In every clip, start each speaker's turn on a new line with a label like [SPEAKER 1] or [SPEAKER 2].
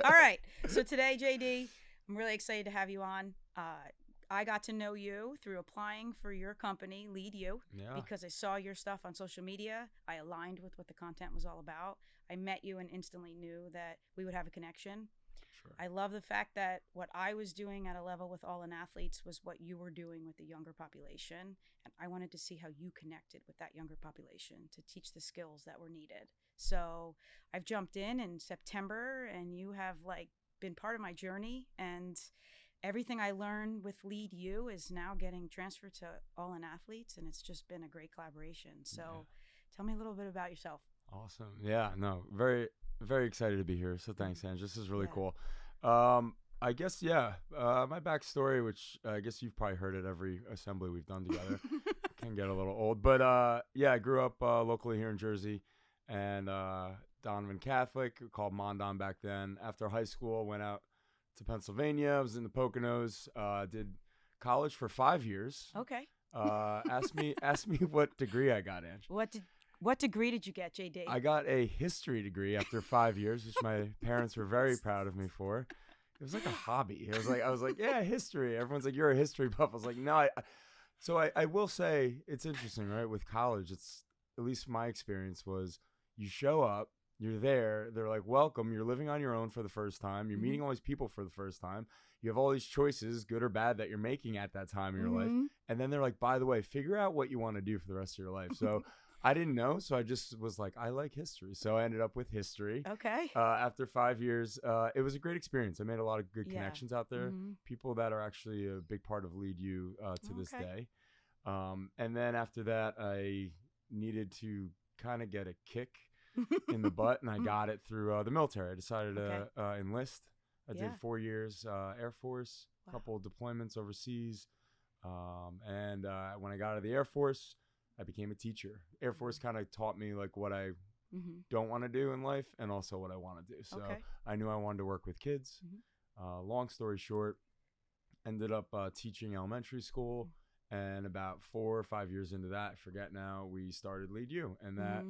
[SPEAKER 1] All right. So today, JD, I'm really excited to have you on. I got to know you through applying for your company, Lead You,
[SPEAKER 2] Yeah,
[SPEAKER 1] because I saw your stuff on social media. I aligned with what the content was all about. I met you and instantly knew that we would have a connection.
[SPEAKER 2] sure.
[SPEAKER 1] I love the fact that what I was doing at a level with all in athletes was what you were doing with the younger population. And I wanted to see how you connected with that younger population to teach the skills that were needed. So I've jumped in September and you have like been part of my journey, and everything I learned with Lead You is now getting transferred to all in athletes, and it's just been a great collaboration.
[SPEAKER 2] Yeah,
[SPEAKER 1] So tell me a little bit about yourself.
[SPEAKER 2] awesome. Yeah, no, very, very excited to be here. So thanks, Ange. This is really
[SPEAKER 1] Yeah.
[SPEAKER 2] cool. I guess, yeah, my backstory, which I guess you've probably heard at every assembly we've done together, can get a little old. But yeah, I grew up locally here in Jersey, and Donovan Catholic, called Mondon back then. After high school, went out to Pennsylvania. I was in the Poconos. Did college for 5 years.
[SPEAKER 1] Okay.
[SPEAKER 2] Ask me what degree I got, Ange.
[SPEAKER 1] What degree did you get, JD?
[SPEAKER 2] I got a history degree after 5 years, which my parents were very proud of me for. It was like a hobby. I was like, yeah, history. Everyone's like, you're a history buff. I was like, no. So I will say it's interesting, right? With college, it's at least my experience was you show up, you're there, they're like, welcome. You're living on your own for the first time. You're meeting all these people for the first time. You have all these choices, good or bad, that you're making at that time in your life. And then they're like, by the way, figure out what you want to do for the rest of your life. So I didn't know, so I just was like, I like history. So I ended up with history.
[SPEAKER 1] Okay.
[SPEAKER 2] After 5 years, it was a great experience. I made a lot of good
[SPEAKER 1] Yeah.
[SPEAKER 2] connections out there, people that are actually a big part of Lead You to this
[SPEAKER 1] Okay.
[SPEAKER 2] day. And then after that, I needed to kind of get a kick in the butt, and I got it through the military. I decided to enlist. I
[SPEAKER 1] Yeah.
[SPEAKER 2] did 4 years Air Force, a
[SPEAKER 1] Wow.
[SPEAKER 2] couple of deployments overseas. And when I got out of the Air Force, I became a teacher. Air Force kind of taught me like what I don't want to do in life and also what I want to do. So
[SPEAKER 1] Okay.
[SPEAKER 2] I knew I wanted to work with kids. Long story short, ended up teaching elementary school. And about 4 or 5 years into that, I forget now, we started Lead You. And that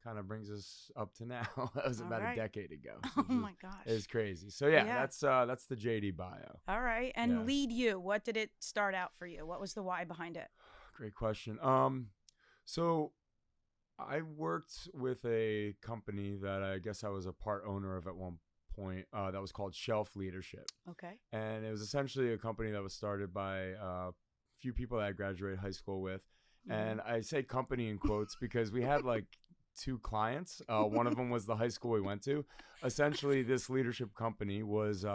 [SPEAKER 2] kind of brings us up to now. That was
[SPEAKER 1] All
[SPEAKER 2] about
[SPEAKER 1] right.
[SPEAKER 2] a decade ago.
[SPEAKER 1] Oh my gosh.
[SPEAKER 2] It's crazy. So yeah,
[SPEAKER 1] Yeah.
[SPEAKER 2] that's the JD bio.
[SPEAKER 1] All right. And
[SPEAKER 2] Yeah.
[SPEAKER 1] Lead You, what did it start out for you? What was the why behind it?
[SPEAKER 2] Great question. So I worked with a company that I guess I was a part owner of at one point that was called Shelf Leadership.
[SPEAKER 1] Okay.
[SPEAKER 2] And it was essentially a company that was started by a few people that I graduated high school with. And I say company in quotes because we had like 2 clients. One of them was the high school we went to. Essentially, this leadership company was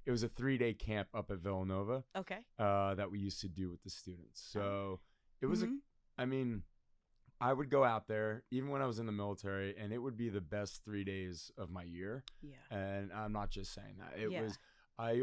[SPEAKER 2] it was a 3-day camp up at Villanova
[SPEAKER 1] Okay.
[SPEAKER 2] that we used to do with the students. So it was I mean, I would go out there even when I was in the military, and it would be the best 3 days of my year.
[SPEAKER 1] Yeah.
[SPEAKER 2] And I'm not just saying that. It
[SPEAKER 1] Yeah.
[SPEAKER 2] was I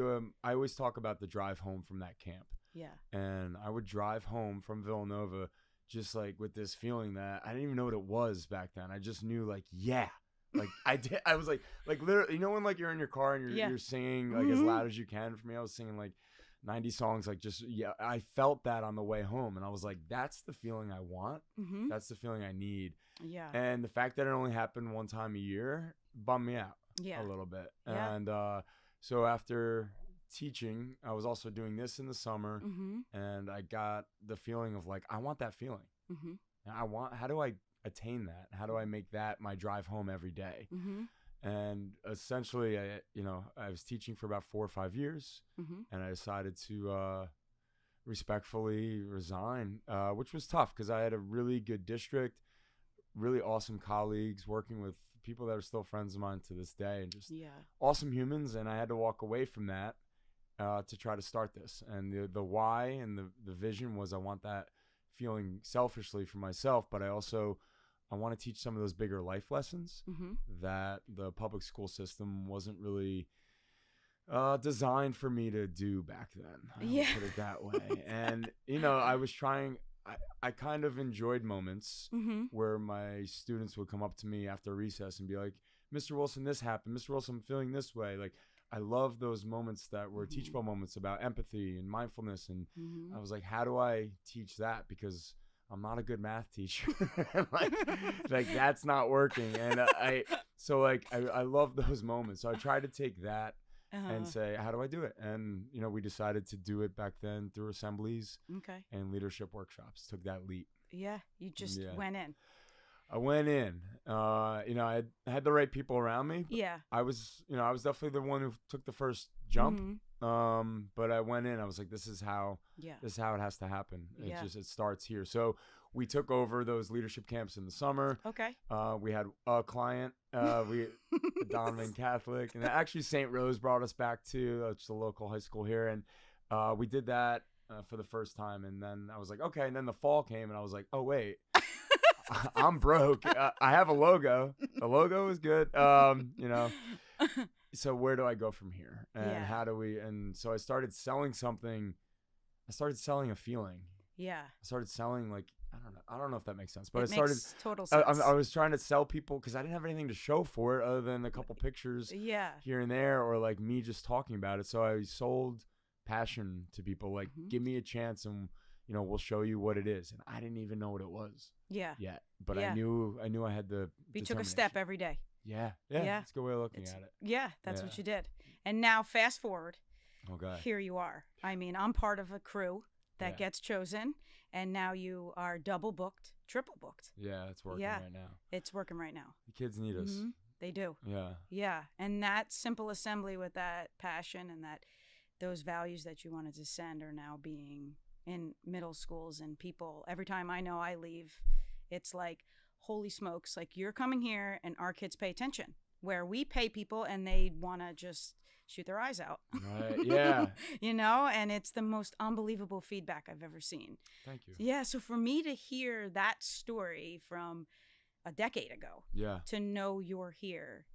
[SPEAKER 2] always talk about the drive home from that camp.
[SPEAKER 1] Yeah.
[SPEAKER 2] And I would drive home from Villanova just like with this feeling that I didn't even know what it was back then. I just knew like, yeah. Like I was like literally, you know, when like you're in your car and you're singing like as loud as you can. For me, I was singing like 90 songs, like just, yeah, I felt that on the way home. And I was like, that's the feeling I want. That's the feeling I need.
[SPEAKER 1] Yeah.
[SPEAKER 2] And the fact that it only happened one time a year bummed me out
[SPEAKER 1] Yeah.
[SPEAKER 2] a little bit.
[SPEAKER 1] Yeah.
[SPEAKER 2] And so after teaching, I was also doing this in the summer, and I got the feeling of like, I want that feeling. And how do I attain that? How do I make that my drive home every day? And essentially, I was teaching for about 4 or 5 years, and I decided to respectfully resign, which was tough because I had a really good district, really awesome colleagues, working with people that are still friends of mine to this day, and just awesome humans. And I had to walk away from that to try to start this. And the why and the vision was I want that feeling selfishly for myself, but I want to teach some of those bigger life lessons that the public school system wasn't really designed for me to do back then. I would put it that way. And, I was trying, I kind of enjoyed moments where my students would come up to me after recess and be like, Mr. Wilson, this happened. Mr. Wilson, I'm feeling this way. Like, I love those moments that were teachable moments about empathy and mindfulness. And I was like, how do I teach that? Because I'm not a good math teacher. like that's not working. And I love those moments. So I try to take that and say, how do I do it? And, we decided to do it back then through assemblies and leadership workshops. Took that leap.
[SPEAKER 1] Yeah. You just went in.
[SPEAKER 2] I went in. I had the right people around me.
[SPEAKER 1] Yeah.
[SPEAKER 2] I was definitely the one who took the first jump. But I went in. I was like, this is how it has to happen. It starts here. So we took over those leadership camps in the summer.
[SPEAKER 1] Okay.
[SPEAKER 2] We had a client, Donovan Catholic, and actually St. Rose brought us back to it's a local high school here, and we did that for the first time. And then I was like, okay. And then the fall came, and I was like, oh wait. I'm broke. I have a logo. The logo is good. So where do I go from here? And how do we? And so I started selling something. I started selling a feeling.
[SPEAKER 1] Yeah.
[SPEAKER 2] I started selling I don't know if that makes sense, but
[SPEAKER 1] it
[SPEAKER 2] started
[SPEAKER 1] makes total sense.
[SPEAKER 2] I was trying to sell people because I didn't have anything to show for it other than a couple pictures here and there, or like me just talking about it. So I sold passion to people, like give me a chance and we'll show you what it is. And I didn't even know what it was.
[SPEAKER 1] Yeah.
[SPEAKER 2] Yet. But I knew I had the
[SPEAKER 1] You took a step every day.
[SPEAKER 2] Yeah. That's a good way of looking at it.
[SPEAKER 1] Yeah, that's what you did. And now fast forward.
[SPEAKER 2] Okay.
[SPEAKER 1] Here you are. I mean, I'm part of a crew that gets chosen, and now you are double booked, triple booked.
[SPEAKER 2] Yeah, it's working right now.
[SPEAKER 1] It's working right now.
[SPEAKER 2] The kids need us.
[SPEAKER 1] They do.
[SPEAKER 2] Yeah.
[SPEAKER 1] Yeah. And that simple assembly with that passion and those values that you wanted to send are now being in middle schools, and people, every time I know I leave, it's like, holy smokes, like you're coming here and our kids pay attention, where we pay people and they want to just shoot their eyes out.
[SPEAKER 2] Right. Yeah.
[SPEAKER 1] And it's the most unbelievable feedback I've ever seen.
[SPEAKER 2] Thank you.
[SPEAKER 1] Yeah. So for me to hear that story from a decade ago, to know you're here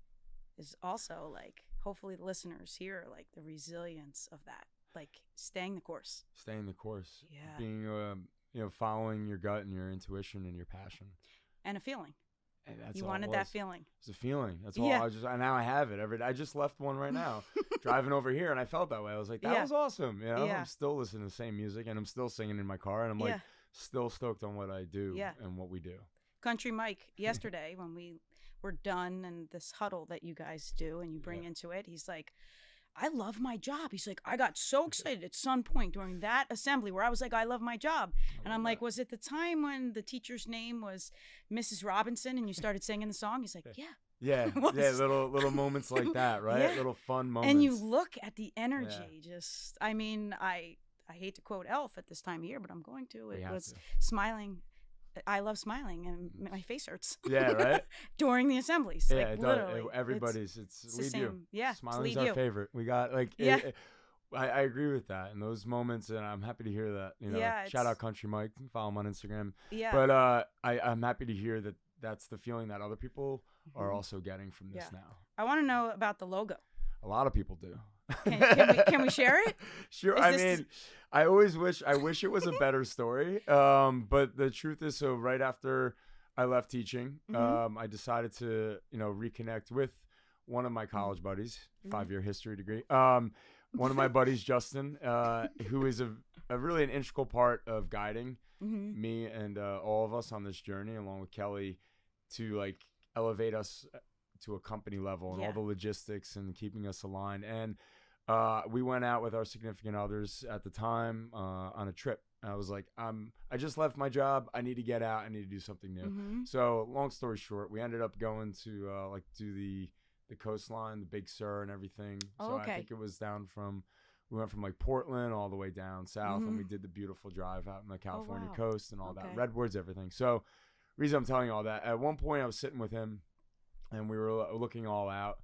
[SPEAKER 1] is also like, hopefully the listeners hear like the resilience of that. Like staying the course.
[SPEAKER 2] Yeah. Being, following your gut and your intuition and your passion.
[SPEAKER 1] And a feeling.
[SPEAKER 2] And that's
[SPEAKER 1] you
[SPEAKER 2] all
[SPEAKER 1] wanted that feeling.
[SPEAKER 2] It's a feeling. That's all. Now I have it every day. I just left one right now, driving over here, and I felt that way. I was like, that was awesome. I'm still listening to the same music, and I'm still singing in my car, and I'm like, still stoked on what I do and what we do.
[SPEAKER 1] Country Mike, yesterday when we were done and this huddle that you guys do and you bring into it, he's like, I love my job. He's like, I got so excited at some point during that assembly where I was like, I love my job. And I'm like, was it the time when the teacher's name was Mrs. Robinson and you started singing the song? He's like,
[SPEAKER 2] yeah, little moments like that, right?
[SPEAKER 1] Yeah.
[SPEAKER 2] Little fun moments.
[SPEAKER 1] And you look at the energy. Just, I mean, I hate to quote Elf at this time of year, but I'm going to. It was smiling. I love smiling and my face hurts.
[SPEAKER 2] Yeah, right.
[SPEAKER 1] During the assemblies.
[SPEAKER 2] Yeah,
[SPEAKER 1] like,
[SPEAKER 2] it
[SPEAKER 1] literally.
[SPEAKER 2] Does. Everybody's, it's lead you.
[SPEAKER 1] Yeah,
[SPEAKER 2] smiling's our favorite. We got like, I agree with that. And those moments, and I'm happy to hear that. Shout out Country Mike. Follow him on Instagram.
[SPEAKER 1] Yeah.
[SPEAKER 2] But I'm happy to hear that that's the feeling that other people are also getting from this now.
[SPEAKER 1] I want to know about the logo.
[SPEAKER 2] A lot of people do.
[SPEAKER 1] Can we share it?
[SPEAKER 2] Sure. I wish it was a better story. But the truth is, so right after I left teaching, I decided to, reconnect with one of my college buddies, 5-year history degree. One of my buddies, Justin, who is a really an integral part of guiding me and all of us on this journey, along with Kelly, to like elevate us to a company level and all the logistics and keeping us aligned. And we went out with our significant others at the time on a trip. I was like, I just left my job. I need to get out. I need to do something new. So long story short, we ended up going to do the coastline, the Big Sur and everything. So I think it was we went from like Portland all the way down south, and we did the beautiful drive out on the California coast and all that, redwoods, everything. So reason I'm telling you all that, at one point I was sitting with him and we were looking all out,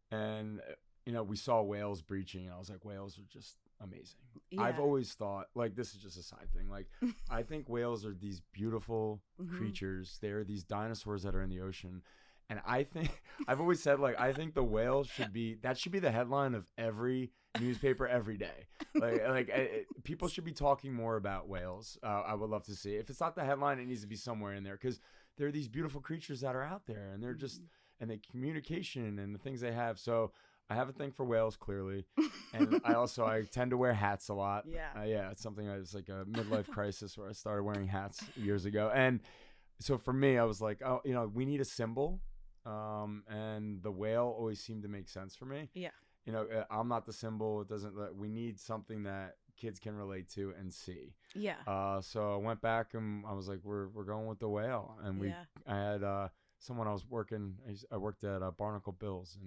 [SPEAKER 2] and we saw whales breaching, and I was like, whales are just amazing. I've always thought, like, this is just a side thing, like I think whales are these beautiful creatures. They're these dinosaurs that are in the ocean. And I've always said, like, I think the whale should be the headline of every newspaper every day. People should be talking more about whales. I would love to see. If it's not the headline, it needs to be somewhere in there, because they're these beautiful creatures that are out there, and they're just, and the communication and the things they have. So I have a thing for whales, clearly. And I tend to wear hats a lot.
[SPEAKER 1] Yeah.
[SPEAKER 2] Yeah, it's something that was like a midlife crisis where I started wearing hats years ago. And so for me, I was like, oh, we need a symbol. And the whale always seemed to make sense for me.
[SPEAKER 1] Yeah.
[SPEAKER 2] I'm not the symbol. It doesn't. We need something that kids can relate to and see.
[SPEAKER 1] Yeah.
[SPEAKER 2] So I went back and I was like, we're going with the whale. And I had someone I worked at Barnacle Bills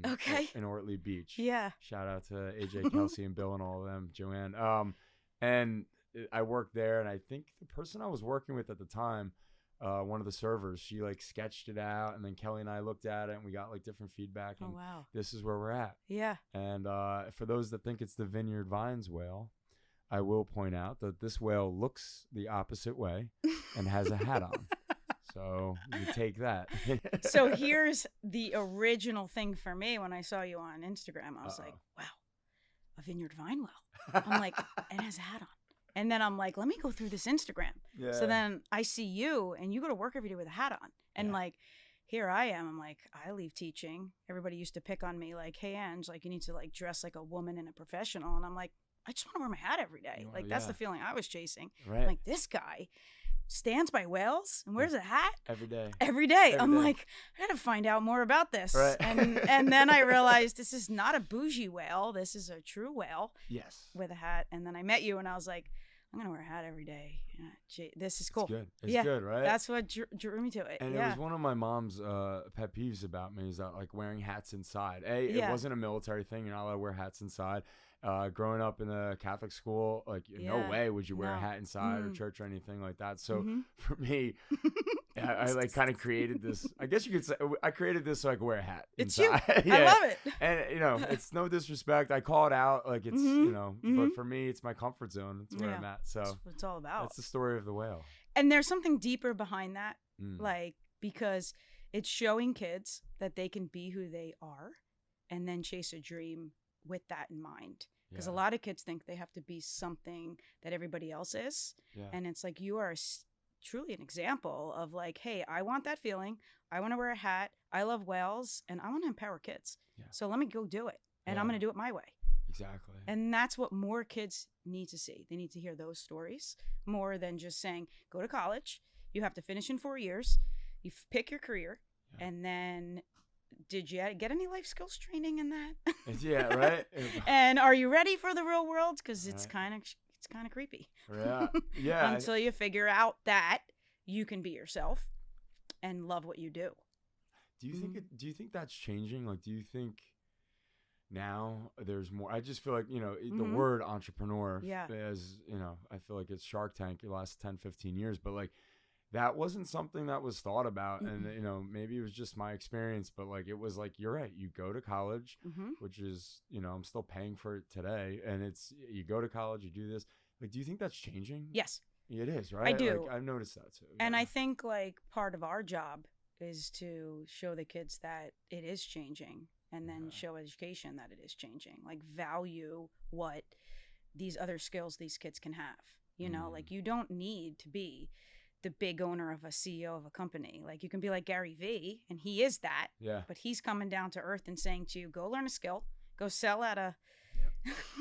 [SPEAKER 2] in Ortley Beach.
[SPEAKER 1] Yeah.
[SPEAKER 2] Shout out to AJ Kelsey and Bill and all of them, Joanne. And I worked there, and I think the person I was working with at the time, one of the servers, she like sketched it out, and then Kelly and I looked at it, and we got like different feedback. And
[SPEAKER 1] wow.
[SPEAKER 2] This is where we're at.
[SPEAKER 1] Yeah.
[SPEAKER 2] And for those that think it's the Vineyard Vines whale, I will point out that this whale looks the opposite way and has a hat on. So you take that.
[SPEAKER 1] So here's the original thing for me when I saw you on Instagram. I was like, wow, a Vineyard Vine whale. I'm like, and has a hat on. And then I'm like, let me go through this Instagram. Yeah. So then I see you, and you go to work every day with a hat on. And like, here I am. I'm like, I leave teaching. Everybody used to pick on me like, hey, Ange, like you need to like dress like a woman and a professional. And I'm like, I just want to wear my hat every day. Well, like that's the feeling I was chasing. Right. Like this guy stands by whales and wears a hat
[SPEAKER 2] every day.
[SPEAKER 1] Every day. I'm like, I gotta find out more about this. Right. And then I realized this is not a bougie whale. This is a true whale.
[SPEAKER 2] Yes.
[SPEAKER 1] With a hat. And then I met you, and I was like, I'm gonna wear a hat every day. This is cool.
[SPEAKER 2] It's good. It's good, right?
[SPEAKER 1] That's what drew me to it.
[SPEAKER 2] And it was one of my mom's pet peeves about me, is that like wearing hats inside. It wasn't a military thing. You're not allowed to wear hats inside. Growing up in a Catholic school, like no way would you wear a hat inside or church or anything like that. So for me, I like kind of created this. I guess you could say I created this so I could wear a hat.
[SPEAKER 1] It's
[SPEAKER 2] inside.
[SPEAKER 1] you. I love it.
[SPEAKER 2] And it's no disrespect. I call it out like it's but for me, it's my comfort zone. It's where I'm at. So
[SPEAKER 1] that's what it's all about.
[SPEAKER 2] That's the story of the whale.
[SPEAKER 1] And there's something deeper behind that, like because it's showing kids that they can be who they are, and then chase a dream with that in mind. Because a lot of kids think they have to be something that everybody else is. Yeah. And it's like, you are truly an example of like, hey, I want that feeling. I want to wear a hat. I love whales, and I want to empower kids. Yeah. So let me go do it. And I'm going to do it my way.
[SPEAKER 2] Exactly.
[SPEAKER 1] And that's what more kids need to see. They need to hear those stories more than just saying, go to college. You have to finish in 4 years. You pick your career. Yeah. And then did you get any life skills training in that?
[SPEAKER 2] Yeah, right.
[SPEAKER 1] And are you ready for the real world? Because it's kind of creepy.
[SPEAKER 2] Yeah, yeah.
[SPEAKER 1] Until you figure out that you can be yourself and love what you do.
[SPEAKER 2] Do you think? Do you think that's changing? Like, do you think now there's more? I just feel like the word entrepreneur. Yeah. As I feel like it's Shark Tank the last 10, 15 years, but like. That wasn't something that was thought about. And, maybe it was just my experience, but like, it was like, you're right. You go to college, which is, I'm still paying for it today. And you go to college, you do this. Like, do you think that's changing?
[SPEAKER 1] Yes.
[SPEAKER 2] It is, right?
[SPEAKER 1] I do.
[SPEAKER 2] Like, I've noticed that too.
[SPEAKER 1] And I think like part of our job is to show the kids that it is changing, and then show education that it is changing. Like, value what these other skills these kids can have. Like, you don't need to be the big owner of a CEO of a company. Like, you can be like Gary Vee, and he is that. Yeah. But he's coming down to earth and saying to you, go learn a skill, go sell at a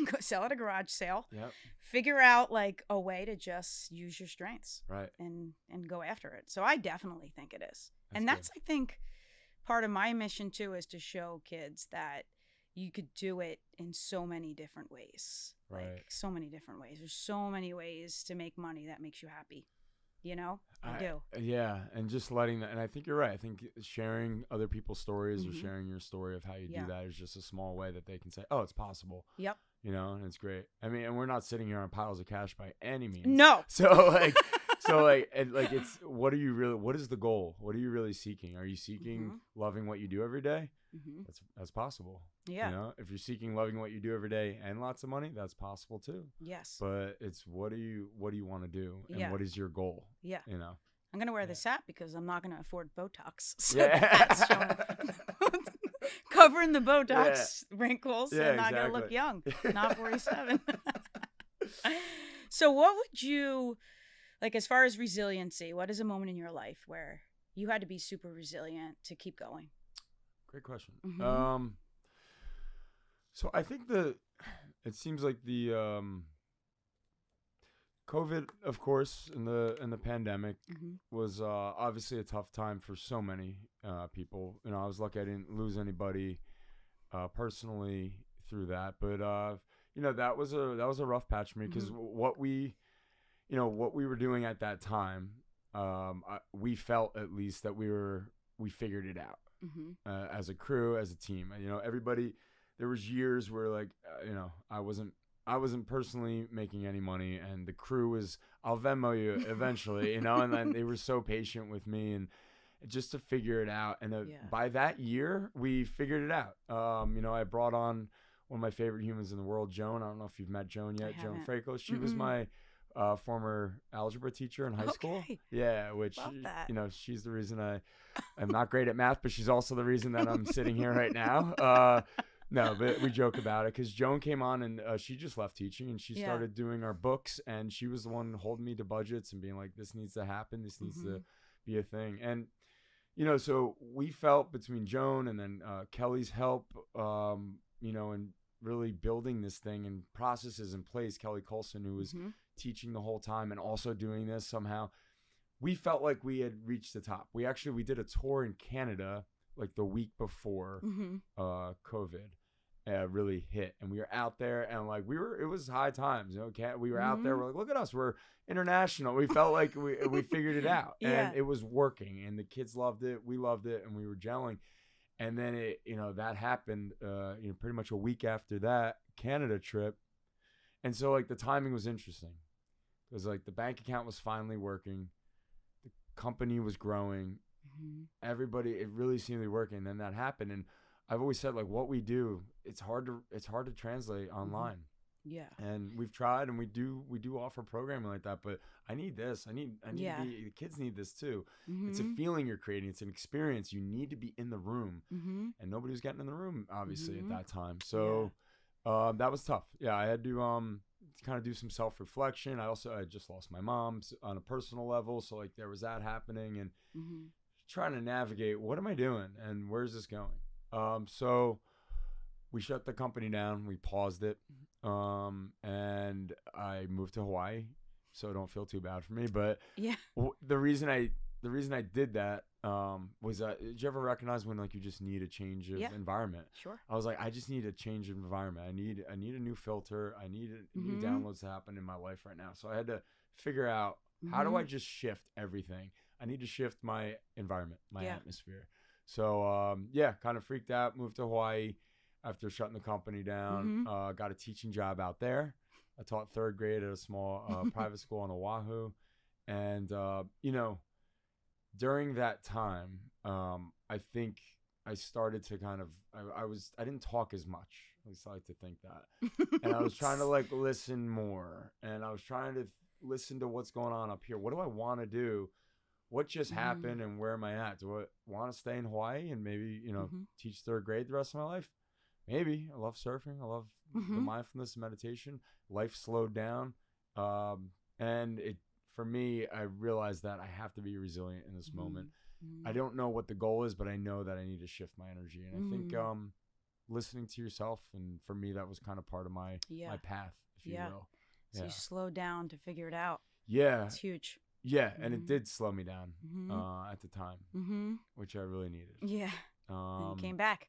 [SPEAKER 1] go sell at a garage sale. Yep. Figure out like a way to just use your strengths. Right. And go after it. So I definitely think it is. That's I think part of my mission too, is to show kids that you could do it in so many different ways. Right. Like so many different ways. There's so many ways to make money that makes you happy. I do. Yeah.
[SPEAKER 2] And just letting that, and I think you're right. I think sharing other people's stories or sharing your story of how you do that is just a small way that they can say, oh, it's possible. Yep. And it's great. I mean, and we're not sitting here on piles of cash by any means.
[SPEAKER 1] No.
[SPEAKER 2] So it's, what is the goal? What are you really seeking? Are you seeking loving what you do every day? That's possible. Yeah. If you're seeking loving what you do every day and lots of money, that's possible too. Yes. But it's what do you want to do, and what is your goal? Yeah.
[SPEAKER 1] I'm gonna wear this hat because I'm not gonna afford Botox. So that's showing, covering the Botox wrinkles, and not gonna look young. Not 47. So what would you like as far as resiliency? What is a moment in your life where you had to be super resilient to keep going?
[SPEAKER 2] Great question. So I think it seems like the COVID, of course, in the pandemic was obviously a tough time for so many people. You know, I was lucky I didn't lose anybody personally through that, but you know, that was a rough patch for me because what we were doing at that time, we felt at least that we figured it out as a crew, as a team. You know, everybody. There was years where like you know, I wasn't personally making any money, and the crew was, I'll Venmo you eventually, you know, and then they were so patient with me and just to figure it out. And by that year, we figured it out. You know, I brought on one of my favorite humans in the world, Joan. I don't know if you've met Joan yet, Joan Franco. She was my former algebra teacher in high school. Yeah, which, you know, she's the reason I'm not great at math, but she's also the reason that I'm sitting here right now. No, but we joke about it because Joan came on and she just left teaching and she started doing our books, and she was the one holding me to budgets and being like, this needs to happen. This needs to be a thing. And, you know, so we felt between Joan and then Kelly's help, you know, and really building this thing and processes in place. Kelly Colson, who was teaching the whole time and also doing this somehow, we felt like we had reached the top. We did a tour in Canada like the week before COVID really hit, and we were out there and like it was high times, you know. We were out there, we're like, look at us, we're international. We felt like we figured it out, and it was working, and the kids loved it, we loved it, and we were gelling. And then it, you know, that happened you know, pretty much a week after that Canada trip. And so like the timing was interesting because like the bank account was finally working, the company was growing, everybody, it really seemed to be working. And then that happened, and I've always said like what we do, it's hard to translate online. And we've tried, and we do offer programming like that, but I need this. I need the kids need this too. It's a feeling you're creating. It's an experience. You need to be in the room, and nobody was getting in the room obviously at that time. So that was tough. Yeah, I had to kind of do some self-reflection. I just lost my mom on a personal level, so like there was that happening, and trying to navigate what am I doing and where's this going. So we shut the company down, we paused it, and I moved to Hawaii, so don't feel too bad for me. But the reason I did that was did you ever recognize when like you just need a change of environment?
[SPEAKER 1] Sure.
[SPEAKER 2] I was like, I just need a change of environment. I need a new filter. I need new downloads to happen in my life right now. So I had to figure out how do I just shift everything. I need to shift my environment, my atmosphere. So kind of freaked out, moved to Hawaii after shutting the company down. Got a teaching job out there. I taught third grade at a small private school on Oahu. And, you know, during that time, I think I started to kind of, I didn't talk as much. At least I like to think that. And I was trying to like listen more. And I was trying to listen to what's going on up here. What do I want to do? What just happened, and where am I at? Do I want to stay in Hawaii and maybe, you know, teach third grade the rest of my life? Maybe. I love surfing. I love the mindfulness and meditation. Life slowed down. And for me, I realized that I have to be resilient in this moment. I don't know what the goal is, but I know that I need to shift my energy. And I think listening to yourself, and for me, that was kind of part of my path, if you will.
[SPEAKER 1] So you slowed down to figure it out.
[SPEAKER 2] Yeah.
[SPEAKER 1] It's huge.
[SPEAKER 2] Yeah, and it did slow me down at the time, which I really needed.
[SPEAKER 1] Yeah. And you came back.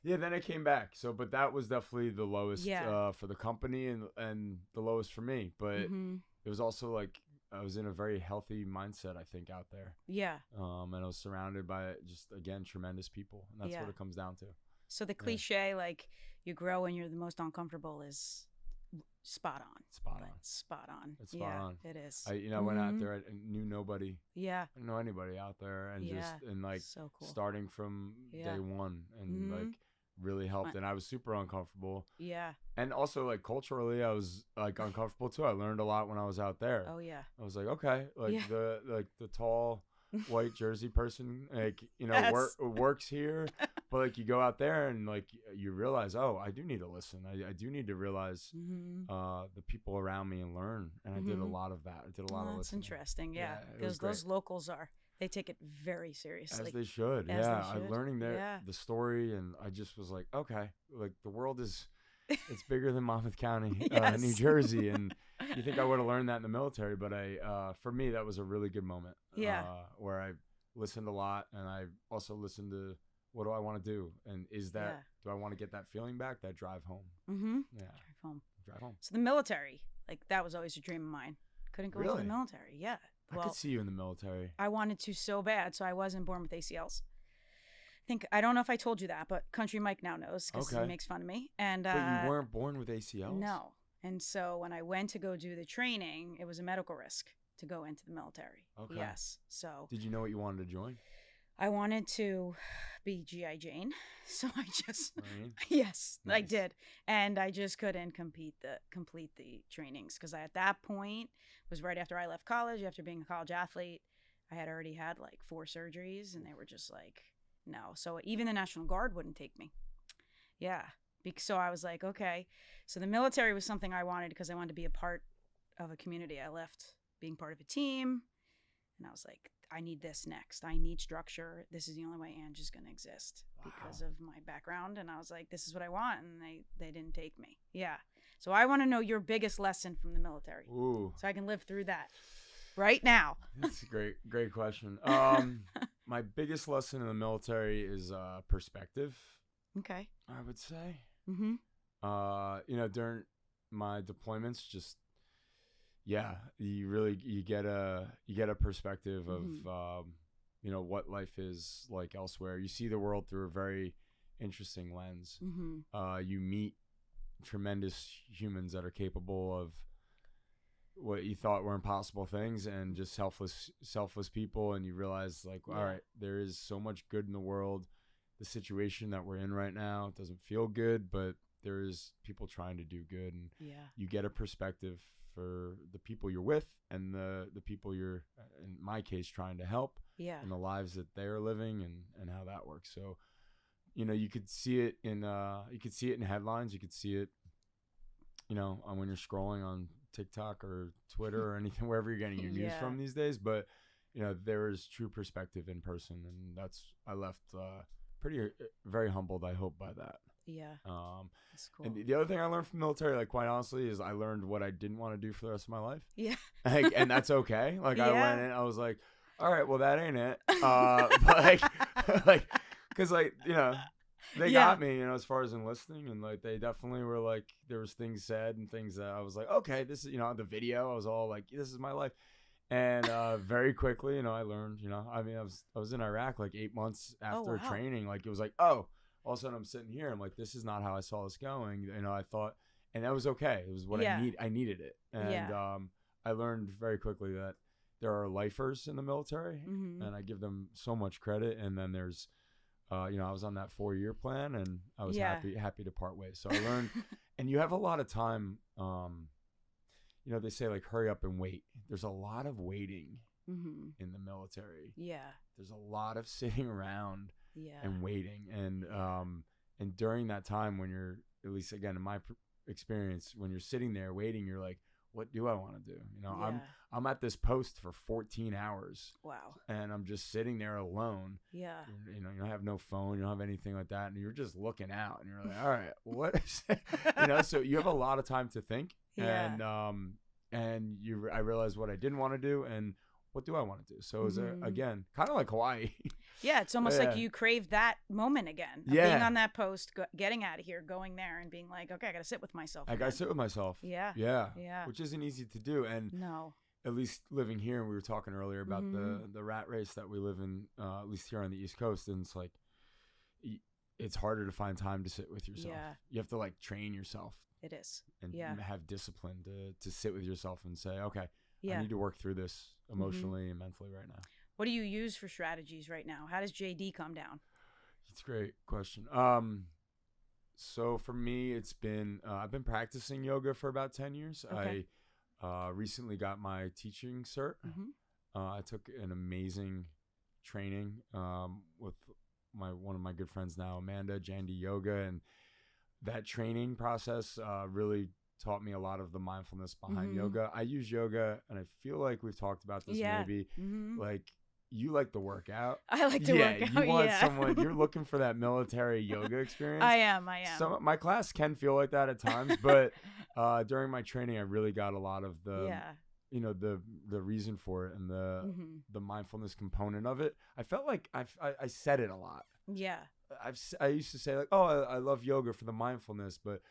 [SPEAKER 2] Yeah, then I came back. So, but that was definitely the lowest for the company and the lowest for me. But it was also like I was in a very healthy mindset, I think, out there.
[SPEAKER 1] Yeah.
[SPEAKER 2] And I was surrounded by just, again, tremendous people. And that's what it comes down to.
[SPEAKER 1] So the cliche, like you grow when you're the most uncomfortable, is spot on. Spot on.
[SPEAKER 2] It's spot on.
[SPEAKER 1] It is.
[SPEAKER 2] I went out there. I knew nobody.
[SPEAKER 1] Yeah.
[SPEAKER 2] I didn't know anybody out there, and
[SPEAKER 1] so cool.
[SPEAKER 2] Starting from day one, and like really helped. And I was super uncomfortable.
[SPEAKER 1] Yeah.
[SPEAKER 2] And also like culturally, I was like uncomfortable too. I learned a lot when I was out there.
[SPEAKER 1] Oh yeah.
[SPEAKER 2] I was like, okay, like the tall white Jersey person, like, you know, works here, but like you go out there and like you realize, oh, I do need to listen. I do need to realize the people around me and learn. And I did a lot of that. I did a lot of listening.
[SPEAKER 1] That's interesting. Yeah. Those locals are They take it very seriously.
[SPEAKER 2] As they should.
[SPEAKER 1] As
[SPEAKER 2] Yeah.
[SPEAKER 1] they should.
[SPEAKER 2] I'm learning the story, and I just was like, okay, like the world is, it's bigger than Monmouth County,
[SPEAKER 1] Yes.
[SPEAKER 2] New Jersey. And you think I would have learned that in the military, but for me, that was a really good moment.
[SPEAKER 1] Yeah.
[SPEAKER 2] Where I listened a lot, and I also listened to what do I want to do, and do I want to get that feeling back, that drive home?
[SPEAKER 1] Mm-hmm.
[SPEAKER 2] Yeah. Drive home.
[SPEAKER 1] So the military, like that was always a dream of mine. Couldn't go into the military. Yeah.
[SPEAKER 2] Well, I could see you in the military.
[SPEAKER 1] I wanted to so bad, so I wasn't born with ACLs. I don't know if I told you that, but Country Mike now knows because he makes fun of me. And
[SPEAKER 2] but you weren't born with ACLs?
[SPEAKER 1] No. And so when I went to go do the training, it was a medical risk to go into the military.
[SPEAKER 2] Okay.
[SPEAKER 1] Yes. So
[SPEAKER 2] did you know what you wanted to join?
[SPEAKER 1] I wanted to be G.I. Jane. So I just
[SPEAKER 2] Marine?
[SPEAKER 1] Yes,
[SPEAKER 2] Nice.
[SPEAKER 1] I did. And I just couldn't complete the trainings because at that point was right after I left college, after being a college athlete. I had already had like 4 surgeries, and they were just like, no. So even the National Guard wouldn't take me. Yeah. So I was like, okay. So the military was something I wanted because I wanted to be a part of a community. I left being part of a team, and I was like, I need this next. I need structure. This is the only way Angie's going to exist because of my background. And I was like, this is what I want. And they didn't take me. Yeah. So I want to know your biggest lesson from the military.
[SPEAKER 2] Ooh.
[SPEAKER 1] So I can live through that right now.
[SPEAKER 2] That's a great question. My biggest lesson in the military is perspective.
[SPEAKER 1] Okay.
[SPEAKER 2] I would say.
[SPEAKER 1] Mm-hmm.
[SPEAKER 2] During my deployments, just you get a perspective of what life is like elsewhere. You see the world through a very interesting lens.
[SPEAKER 1] Mm-hmm.
[SPEAKER 2] You meet tremendous humans that are capable of what you thought were impossible things, and just selfless people, and you realize like, all right, there is so much good in the world. The situation that we're in right now doesn't feel good, but there is people trying to do good, and you get a perspective for the people you're with, and the people you're, in my case, trying to help, and the lives that they're living, and how that works. So, you could see it in headlines. You could see it, when you're scrolling on TikTok or Twitter or anything, wherever you're getting your news from these days. But there is true perspective in person, and I left very humbled, I hope, by that.
[SPEAKER 1] Yeah. That's cool.
[SPEAKER 2] And the other thing I learned from the military, like, quite honestly, is I learned what I didn't want to do for the rest of my life.
[SPEAKER 1] Yeah.
[SPEAKER 2] And that's okay. Like, I went in, I was like, all right, well, that ain't it. But because they got me, as far as enlisting, and like they definitely were like, there was things said and things that I was like, okay, this is, the video, I was all like, this is my life. And very quickly, I learned, I was in Iraq like 8 months after training. Like, it was like, all of a sudden I'm sitting here, I'm like, this is not how I saw this going. I thought, and that was okay. It was what I needed it. And I learned very quickly that there are lifers in the military, and I give them so much credit. And then there's I was on that 4-year plan, and I was happy to part ways. So I learned, and you have a lot of time. They say like hurry up and wait. There's a lot of waiting in the military. Yeah. There's a lot of sitting around and waiting, and during that time, when you're, at least again in my experience, when you're sitting there waiting, you're like, what do I want to do? I'm at this post for 14 hours. Wow. And I'm just sitting there alone. Yeah. You don't have no phone, you don't have anything like that, and you're just looking out, and you're like, all right, what is it? So you have a lot of time to think. Yeah. And I realized what I didn't want to do, and what do I want to do? So it was again kind of like Hawaii. Yeah, it's almost like you craved that moment again. Of being on that post, getting out of here, going there, and being like, okay, I got to sit with myself. I got to sit with myself. Yeah. Yeah. Which isn't easy to do. And no. At least living here, and we were talking earlier about the rat race that we live in, at least here on the East Coast, and it's like, it's harder to find time to sit with yourself. Yeah. You have to like train yourself. It is. And have discipline to sit with yourself and say, okay, I need to work through this emotionally and mentally right now. What do you use for strategies right now? How does JD come down? It's a great question. So for me, it's been, I've been practicing yoga for about 10 years. Okay. I recently got my teaching cert. I took an amazing training with one of my good friends now, Amanda, Jandy Yoga, and that training process really taught me a lot of the mindfulness behind yoga. I use yoga, and I feel like we've talked about this maybe, like you like the workout.
[SPEAKER 1] I like to work out.
[SPEAKER 2] You want someone, you're looking for that military yoga experience.
[SPEAKER 1] I am.
[SPEAKER 2] My class can feel like that at times, but during my training, I really got a lot of the, the reason for it and the mindfulness component of it. I felt like I said it a lot.
[SPEAKER 1] Yeah.
[SPEAKER 2] I used to say like, oh, I love yoga for the mindfulness, but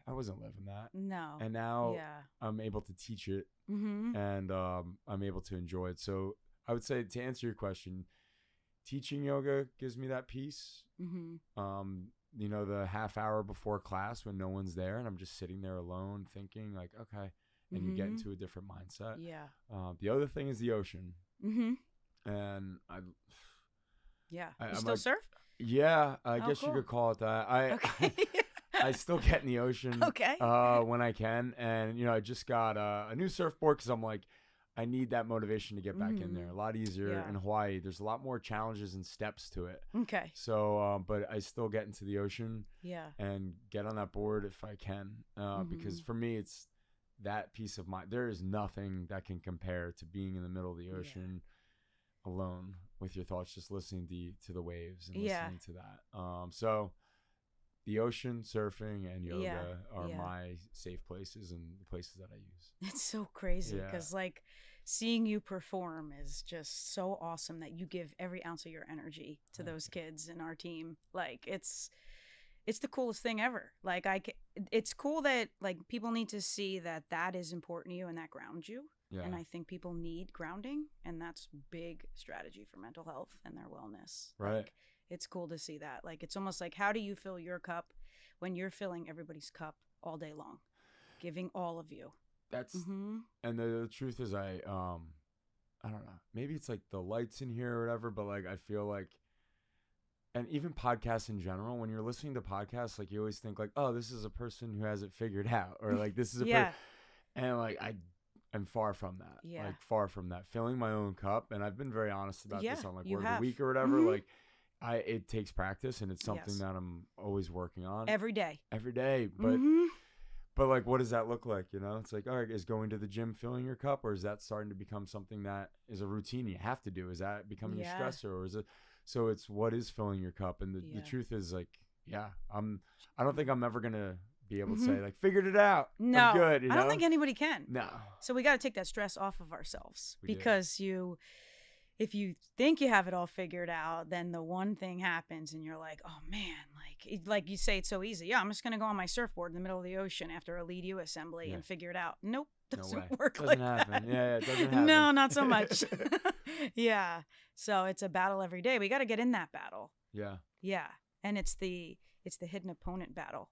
[SPEAKER 2] I wasn't living that.
[SPEAKER 1] No.
[SPEAKER 2] And now I'm able to teach it and I'm able to enjoy it. So I would say, to answer your question, teaching yoga gives me that peace. The half hour before class when no one's there and I'm just sitting there alone thinking like, okay, and you get into a different mindset.
[SPEAKER 1] Yeah.
[SPEAKER 2] The other thing is the ocean. And
[SPEAKER 1] you still surf?
[SPEAKER 2] Yeah, I guess
[SPEAKER 1] cool.
[SPEAKER 2] you could call it that.
[SPEAKER 1] Okay.
[SPEAKER 2] I still get in the ocean when I can. And, I just got a new surfboard because I'm like, I need that motivation to get back in there. A lot easier in Hawaii. There's a lot more challenges and steps to it.
[SPEAKER 1] Okay.
[SPEAKER 2] So, but I still get into the ocean and get on that board if I can. Because for me, it's that peace of mind. There is nothing that can compare to being in the middle of the ocean alone with your thoughts, just listening to the waves and listening to that. So the ocean, surfing, and yoga are my safe places and the places that I use.
[SPEAKER 1] It's so crazy because seeing you perform is just so awesome that you give every ounce of your energy to those kids in our team. Like it's the coolest thing ever. Like it's cool that like people need to see that is important to you and that grounds you. Yeah. And I think people need grounding, and that's big strategy for mental health and their wellness.
[SPEAKER 2] Right.
[SPEAKER 1] Like, it's cool to see that. Like, it's almost like, how do you fill your cup when you're filling everybody's cup all day long, giving all of you?
[SPEAKER 2] That's and the truth is, I don't know. Maybe it's like the lights in here or whatever, but like I feel like, and even podcasts in general, when you're listening to podcasts, like you always think like, oh, this is a person who has it figured out, or like this is a and like I'm far from that. Yeah. Like far from that. Filling my own cup, and I've been very honest about this on like Word of the Week or whatever. Like it takes practice, and it's something that I'm always working on.
[SPEAKER 1] Every day.
[SPEAKER 2] But like, what does that look like? It's like, all right, is going to the gym filling your cup, or is that starting to become something that is a routine you have to do? Is that becoming a stressor, or is it? So it's what is filling your cup, and the truth is like, I don't think I'm ever gonna be able to say like figured it out.
[SPEAKER 1] No,
[SPEAKER 2] I'm good.
[SPEAKER 1] I don't think anybody can.
[SPEAKER 2] No.
[SPEAKER 1] So we got to take that stress off of ourselves because if you think you have it all figured out, then the one thing happens and you're like, oh man, like you say, it's so easy. Yeah, I'm just gonna go on my surfboard in the middle of the ocean after a lead you assembly and figure it out. Nope, doesn't work like that.
[SPEAKER 2] Yeah, it doesn't happen.
[SPEAKER 1] No, not so much. Yeah. So it's a battle every day. We got to get in that battle.
[SPEAKER 2] Yeah.
[SPEAKER 1] Yeah, and it's the hidden opponent battle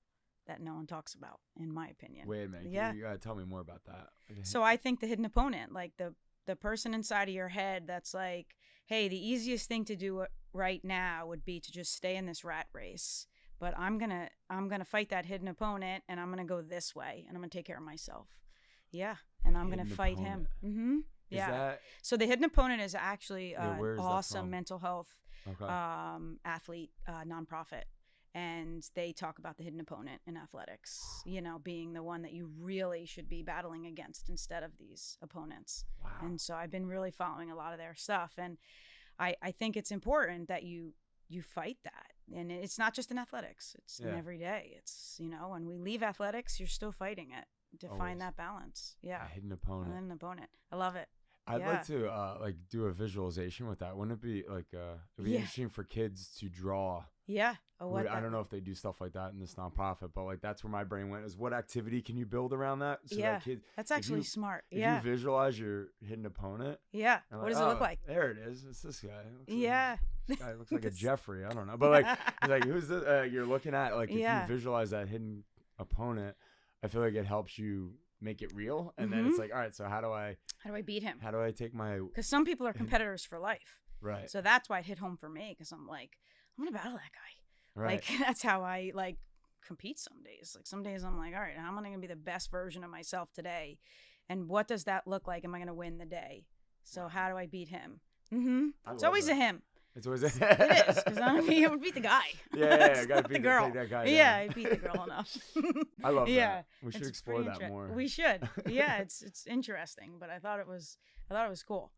[SPEAKER 1] that no one talks about, in my opinion.
[SPEAKER 2] Wait a minute. Yeah. You gotta tell me more about that.
[SPEAKER 1] So I think the hidden opponent, like the person inside of your head that's like, hey, the easiest thing to do right now would be to just stay in this rat race. But I'm gonna fight that hidden opponent, and I'm gonna go this way, and I'm gonna take care of myself. Yeah, and I'm gonna fight him. Yeah. So the hidden opponent is actually an awesome mental health athlete nonprofit. And they talk about the hidden opponent in athletics, being the one that you really should be battling against instead of these opponents. Wow. And so I've been really following a lot of their stuff. And I think it's important that you fight that. And it's not just in athletics. It's in every day. It's, when we leave athletics, you're still fighting it to find that balance. Yeah.
[SPEAKER 2] A hidden opponent.
[SPEAKER 1] A hidden opponent. I love it.
[SPEAKER 2] I'd like to do a visualization with that. Wouldn't it be like it'd be interesting for kids to draw?
[SPEAKER 1] Yeah.
[SPEAKER 2] I don't know if they do stuff like that in this nonprofit, but like that's where my brain went, is what activity can you build around that? So that kid,
[SPEAKER 1] that's actually smart.
[SPEAKER 2] If you visualize your hidden opponent.
[SPEAKER 1] Yeah. What does it look like?
[SPEAKER 2] There it is. It's this guy. This guy looks like a Jeffrey. I don't know. But like who's the you're looking at, like if you visualize that hidden opponent, I feel like it helps you make it real. And then it's like, all right, so how do I
[SPEAKER 1] beat him?
[SPEAKER 2] How do I take my,
[SPEAKER 1] because some people are competitors for life.
[SPEAKER 2] Right.
[SPEAKER 1] So that's why it hit home for me, because I'm like, I'm gonna battle that guy. Right. Like that's how I compete some days. Like some days I'm like, all right, how am I gonna be the best version of myself today? And what does that look like? Am I gonna win the day? So how do I beat him? It's always a him.
[SPEAKER 2] It's always a
[SPEAKER 1] It is, because I'm gonna beat the guy.
[SPEAKER 2] I gotta beat the girl. Take that guy down.
[SPEAKER 1] Yeah, I beat the girl enough.
[SPEAKER 2] I love that. We should explore that more.
[SPEAKER 1] We should. Yeah, it's interesting, but I thought it was cool.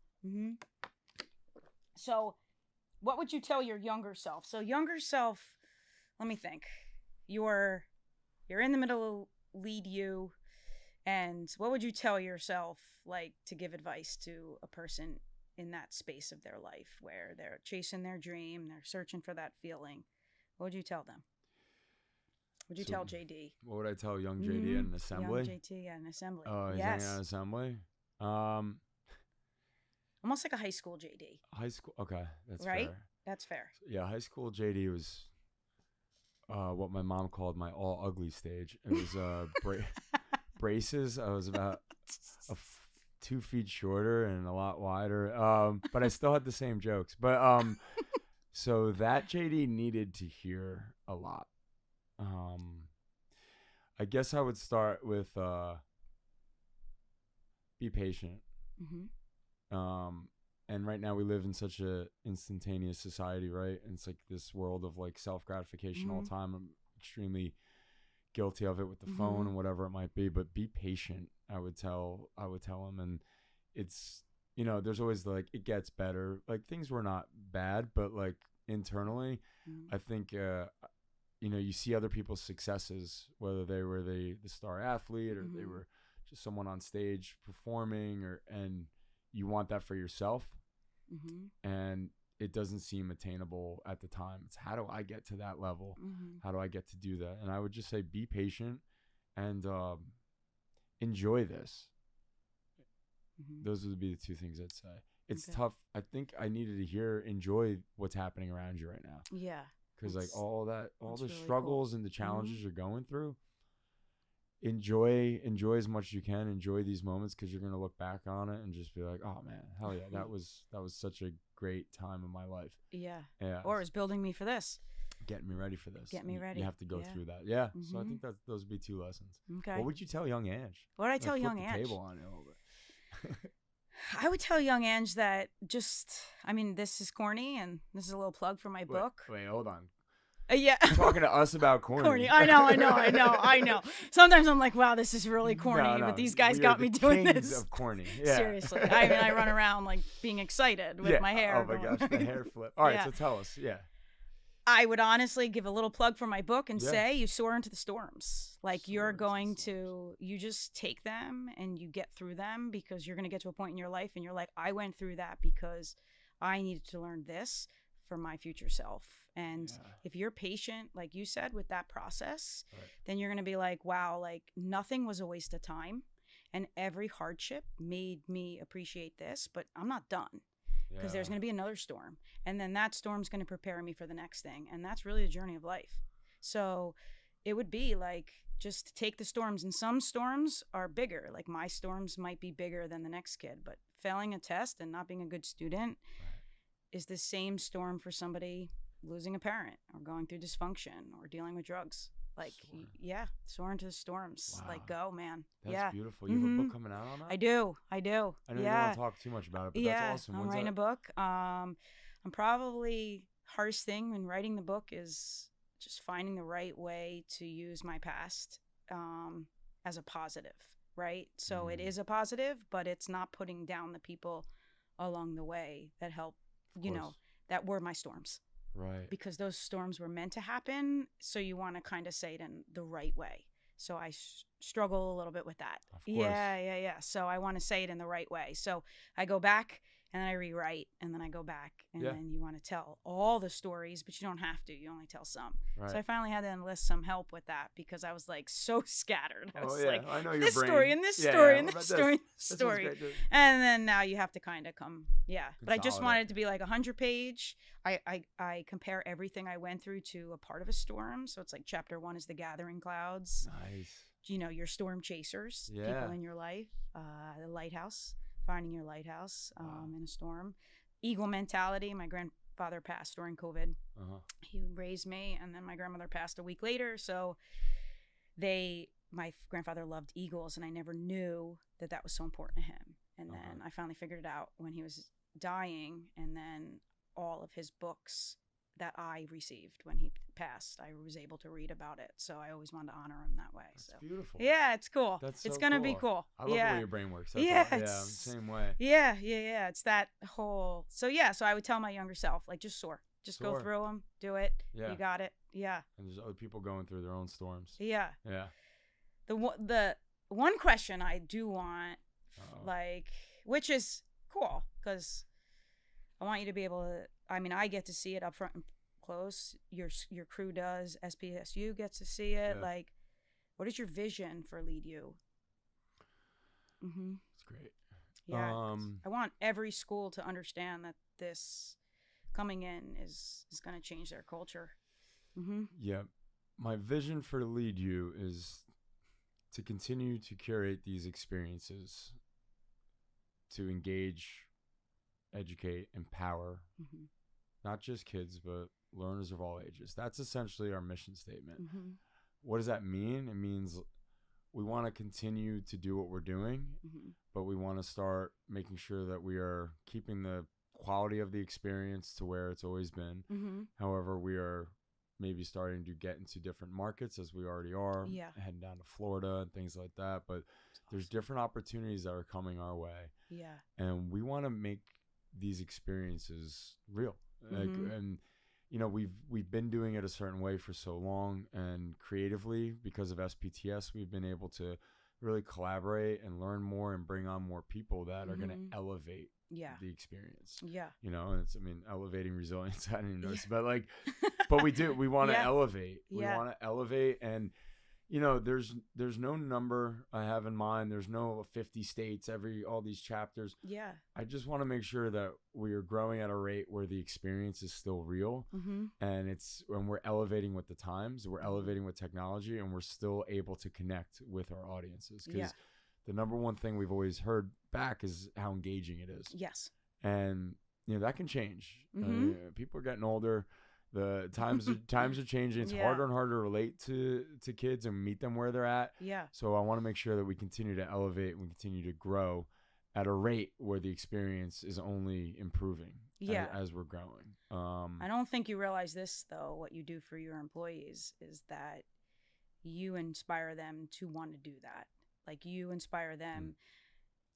[SPEAKER 1] So what would you tell your younger self? So younger self, let me think. You're in the middle of lead you, and what would you tell yourself, like, to give advice to a person in that space of their life where they're chasing their dream, they're searching for that feeling? What would you tell them? Would you
[SPEAKER 2] So
[SPEAKER 1] tell JD?
[SPEAKER 2] what would I tell young JD at an assembly?
[SPEAKER 1] Young JT at an assembly.
[SPEAKER 2] Oh, he's hanging out at an assembly.
[SPEAKER 1] Almost like a high school JD.
[SPEAKER 2] High school. Okay, that's
[SPEAKER 1] right.
[SPEAKER 2] fair.
[SPEAKER 1] That's fair.
[SPEAKER 2] Yeah, high school JD was what my mom called my all ugly stage. It was braces. I was about 2 feet shorter and a lot wider. But I still had the same jokes. But so that JD needed to hear a lot. I guess I would start with be patient. And right now we live in such a instantaneous society, right? And it's like this world of like self-gratification all the time. I'm extremely guilty of it with the phone and whatever it might be, but be patient. I would tell him. And it's, there's always like, it gets better. Like things were not bad, but like internally, I think, you see other people's successes, whether they were the star athlete or they were just someone on stage performing, and you want that for yourself. And it doesn't seem attainable at the time. It's how do I get to that level? How do I get to do that? And I would just say be patient and enjoy this. Those would be the 2 things I'd say. It's tough. I think I needed to enjoy what's happening around you right now.
[SPEAKER 1] Yeah.
[SPEAKER 2] Because like all the
[SPEAKER 1] really
[SPEAKER 2] struggles and the challenges you're going through, enjoy as much as you can. Enjoy these moments, because you're gonna look back on it and just be like, oh man, hell yeah, that was such a great time in my life.
[SPEAKER 1] Yeah.
[SPEAKER 2] Yeah.
[SPEAKER 1] Or it's building me for this.
[SPEAKER 2] Getting me ready for this.
[SPEAKER 1] Get me ready.
[SPEAKER 2] You have to go through that. Yeah. So I think those would be 2 lessons.
[SPEAKER 1] Okay.
[SPEAKER 2] What would you tell young Ange?
[SPEAKER 1] What would I tell young
[SPEAKER 2] Flip
[SPEAKER 1] Ange?
[SPEAKER 2] the table on you a little bit.
[SPEAKER 1] I would tell young Ange that this is corny, and this is a little plug for my book.
[SPEAKER 2] Wait, hold on.
[SPEAKER 1] Yeah.
[SPEAKER 2] You're talking to us about corny.
[SPEAKER 1] I know. Sometimes I'm like, wow, this is really corny, but these guys got me doing
[SPEAKER 2] kings
[SPEAKER 1] this.
[SPEAKER 2] Of corny. Yeah.
[SPEAKER 1] Seriously. I run around like being excited with my hair.
[SPEAKER 2] Oh my gosh, the hair flip. All right, so tell us. Yeah. I
[SPEAKER 1] would honestly give a little plug for my book and say you soar into the storms. Like you just take them and you get through them, because you're going to get to a point in your life and you're like, I went through that because I needed to learn this for my future self. And if you're patient, like you said, with that process, then you're going to be like, wow, like nothing was a waste of time. And every hardship made me appreciate this, but I'm not done. Because there's going to be another storm, and then that storm's going to prepare me for the next thing. And that's really the journey of life. So it would be like, just take the storms, and some storms are bigger. Like my storms might be bigger than the next kid, but failing a test and not being a good student is the same storm for somebody losing a parent or going through dysfunction or dealing with drugs. Like, soar into the storms. Wow. Like, go, man.
[SPEAKER 2] That's beautiful. You have a book coming out on that?
[SPEAKER 1] I do.
[SPEAKER 2] I know you don't want to talk too much about it, but that's awesome.
[SPEAKER 1] I'm writing a book. I'm probably, hardest thing in writing the book is just finding the right way to use my past as a positive, right? So it is a positive, but it's not putting down the people along the way that help, that were my storms.
[SPEAKER 2] Right.
[SPEAKER 1] Because those storms were meant to happen. So you want to kind of say it in the right way. So I struggle a little bit with that.
[SPEAKER 2] Of course.
[SPEAKER 1] Yeah. So I want to say it in the right way. So I go back and then I rewrite, and then I go back, and then you want to tell all the stories, but you don't have to. You only tell some. Right. So I finally had to enlist some help with that, because I was like so scattered. I was like,
[SPEAKER 2] I know your
[SPEAKER 1] this
[SPEAKER 2] brain.
[SPEAKER 1] Story and this story and this story and this story. And then now you have to kind of come, But I just wanted it to be like 100-page. I compare everything I went through to a part of a storm. So it's like chapter 1 is the gathering clouds.
[SPEAKER 2] Nice.
[SPEAKER 1] Your storm chasers, people in your life, the lighthouse. Finding your lighthouse in a storm. Eagle mentality. My grandfather passed during COVID. He raised me, and then my grandmother passed a week later. So my grandfather loved eagles, and I never knew that was so important to him. And then I finally figured it out when he was dying, and then all of his books that I received when he passed, I was able to read about it. So I always wanted to honor him that way.
[SPEAKER 2] That's
[SPEAKER 1] So
[SPEAKER 2] beautiful.
[SPEAKER 1] yeah, it's cool.
[SPEAKER 2] That's
[SPEAKER 1] It's
[SPEAKER 2] so
[SPEAKER 1] gonna
[SPEAKER 2] cool.
[SPEAKER 1] be cool.
[SPEAKER 2] I love the way your brain works. That's
[SPEAKER 1] yeah,
[SPEAKER 2] all, yeah, same way.
[SPEAKER 1] Yeah. It's that whole. So yeah, so I would tell my younger self, like, just soar. Just go through them. Do it.
[SPEAKER 2] Yeah.
[SPEAKER 1] You got it. Yeah.
[SPEAKER 2] And there's other people going through their own storms.
[SPEAKER 1] Yeah.
[SPEAKER 2] Yeah.
[SPEAKER 1] The one question I do want, like, which is cool, because I want you to be able to. I mean, I get to see it up front and close. Your crew does. SPSU gets to see it.
[SPEAKER 2] Yeah.
[SPEAKER 1] Like, what is your vision for Lead You?
[SPEAKER 2] It's great.
[SPEAKER 1] Yeah. I want every school to understand that this coming in is going to change their culture.
[SPEAKER 2] Yeah. My vision for Lead You is to continue to curate these experiences, to engage, educate, empower, not just kids, but learners of all ages. That's essentially our mission statement. What does that mean? It means we want to continue to do what we're doing, but we want to start making sure that we are keeping the quality of the experience to where it's always been. However, we are maybe starting to get into different markets, as we already are, heading down to Florida and things like that. But there's different opportunities that are coming our way. Yeah. And we want to make these experiences real. And you know, we've been doing it a certain way for so long, and creatively, because of SPTS, we've been able to really collaborate and learn more and bring on more people that are going to elevate the experience. Yeah. You know, and it's, I mean, elevating resilience, I didn't even notice, but like, but we want to elevate. We want to elevate. And, you know, there's no number I have in mind. There's no 50 states, all these chapters. Yeah. I just want to make sure that we are growing at a rate where the experience is still real. And when we're elevating with the times, we're elevating with technology, and we're still able to connect with our audiences. Because the number one thing we've always heard back is how engaging it is. Yes. And, you know, that can change. People are getting older. The times are changing. It's harder and harder to relate to kids and meet them where they're at. Yeah. So I want to make sure that we continue to elevate and we continue to grow at a rate where the experience is only improving as we're growing.
[SPEAKER 1] I don't think you realize this, though. What you do for your employees is that you inspire them to want to do that. Like, you inspire them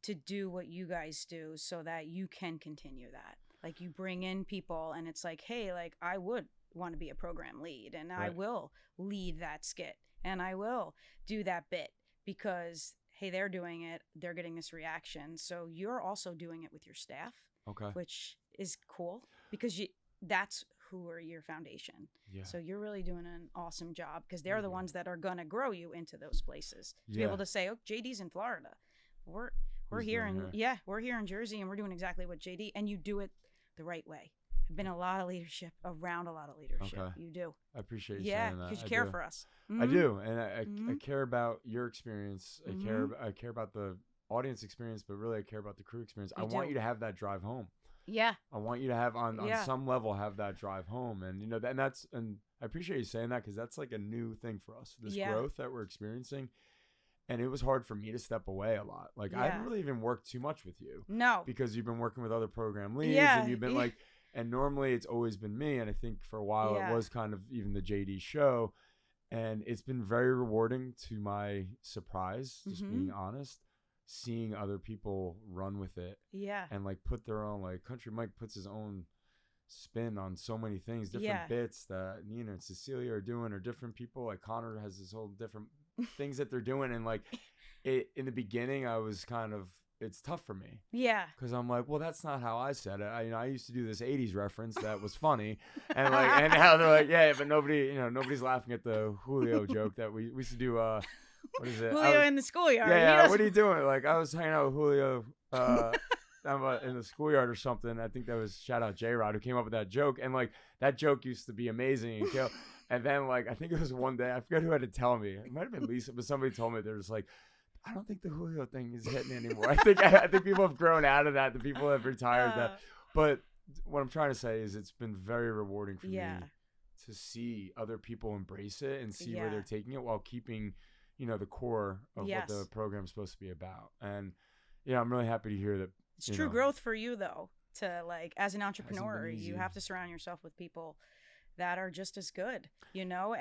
[SPEAKER 1] to do what you guys do so that you can continue that. Like, you bring in people and it's like, hey, like, I would want to be a program lead, and I will lead that skit, and I will do that bit because, hey, they're doing it. They're getting this reaction. So you're also doing it with your staff, which is cool because that's who are your foundation. Yeah. So you're really doing an awesome job because they're the ones that are going to grow you into those places. To be able to say, oh, JD's in Florida. We're here we're here in Jersey, and we're doing exactly what JD, and you do it the right way. I've been around a lot of leadership. Okay. You do.
[SPEAKER 2] I appreciate you saying that.
[SPEAKER 1] Yeah, because you care for us.
[SPEAKER 2] I do, and I care about your experience. I care about the audience experience, but really I care about the crew experience. I want you to have that drive home. Yeah. I want you to have on some level have that drive home, and you know, and I appreciate you saying that because that's like a new thing for us. This growth that we're experiencing. And it was hard for me to step away a lot. Like, I haven't really even worked too much with you. No. Because you've been working with other program leads, and you've been like, and normally it's always been me. And I think for a while it was kind of even the JD show. And it's been very rewarding, to my surprise, just being honest, seeing other people run with it. Yeah. And like put their own, like Country Mike puts his own spin on so many things, different bits that Nina and Cecilia are doing, or different people. Like Connor has this whole different things that they're doing, and like in the beginning I was kind of, it's tough for me because I'm like, well, that's not how I said it. I used to do this 80s reference that was funny, and like, and now they're like, but nobody's laughing at the Julio joke that we used to do. What is it,
[SPEAKER 1] Julio in the schoolyard?
[SPEAKER 2] What are you doing? Like, I was hanging out with Julio in the schoolyard or something. I think that was, shout out J-Rod, who came up with that joke, and like that joke used to be amazing and kill. And then, like, I think it was one day, I forget who had to tell me. It might have been Lisa, but somebody told me, they're just like, I don't think the Julio thing is hitting anymore. I think people have grown out of that. The people have retired that. But what I'm trying to say is it's been very rewarding for me to see other people embrace it and see where they're taking it while keeping, you know, the core of what the program's supposed to be about. And, I'm really happy to hear that.
[SPEAKER 1] It's true growth for you, though, to, like, as an entrepreneur, you have to surround yourself with people that are just as good, you know,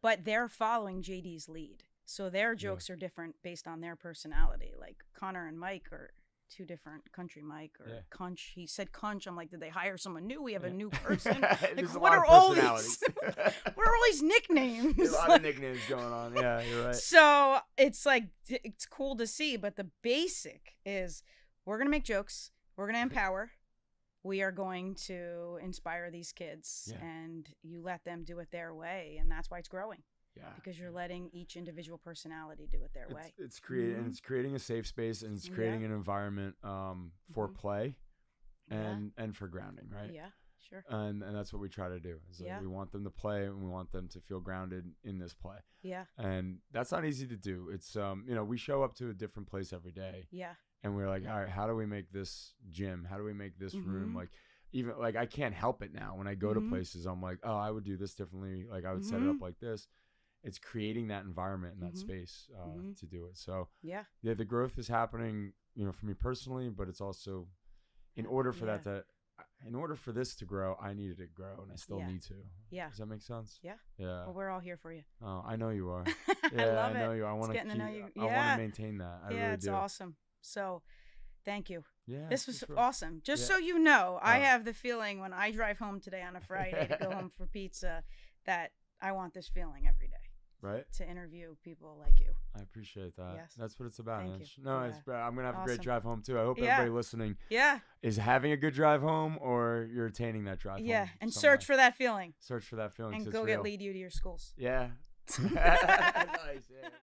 [SPEAKER 1] but they're following JD's lead. So their jokes are different based on their personality. Like Connor and Mike are two different, Country Mike or Conch. He said Conch. I'm like, did they hire someone new? We have a new person. Like, what are all these? What are all these nicknames?
[SPEAKER 2] There's a lot of nicknames going on. Yeah, you're right.
[SPEAKER 1] So it's like, it's cool to see, but the basic is we're going to make jokes. We're going to empower. We are going to inspire these kids, and you let them do it their way. And that's why it's growing. Yeah, because you're letting each individual personality do it their way.
[SPEAKER 2] It's creating and it's creating a safe space, and it's creating an environment for play and for grounding, right?
[SPEAKER 1] Yeah, sure.
[SPEAKER 2] And that's what we try to do. Is like we want them to play, and we want them to feel grounded in this play. Yeah. And that's not easy to do. It's you know, we show up to a different place every day. Yeah. And we're like, all right, how do we make this gym? How do we make this room like? Even like I can't help it now when I go to places. I'm like, oh, I would do this differently. Like I would set it up like this. It's creating that environment and that space to do it. So the growth is happening, you know, for me personally, but it's also in order for that to, in order for this to grow, I needed it to grow, and I still need to. Yeah. Does that make sense? Yeah. Yeah.
[SPEAKER 1] Well, we're all here for you.
[SPEAKER 2] Oh, I know you are.
[SPEAKER 1] I love it.
[SPEAKER 2] I know you. I want to know you. I want to maintain that. I really do.
[SPEAKER 1] It's awesome. So, thank you.
[SPEAKER 2] Yeah.
[SPEAKER 1] This was awesome. Just so you know, I have the feeling when I drive home today on a Friday to go home for pizza that I want this feeling every day.
[SPEAKER 2] Right.
[SPEAKER 1] To interview people like you.
[SPEAKER 2] I appreciate that. Yes. That's what it's about.
[SPEAKER 1] Thank you.
[SPEAKER 2] No, I'm going to have a great drive home too. I hope everybody listening is having a good drive home, or you're attaining that drive home.
[SPEAKER 1] Yeah. And search for that feeling.
[SPEAKER 2] Search for that feeling.
[SPEAKER 1] And go lead you to your schools.
[SPEAKER 2] Yeah. Nice. Yeah.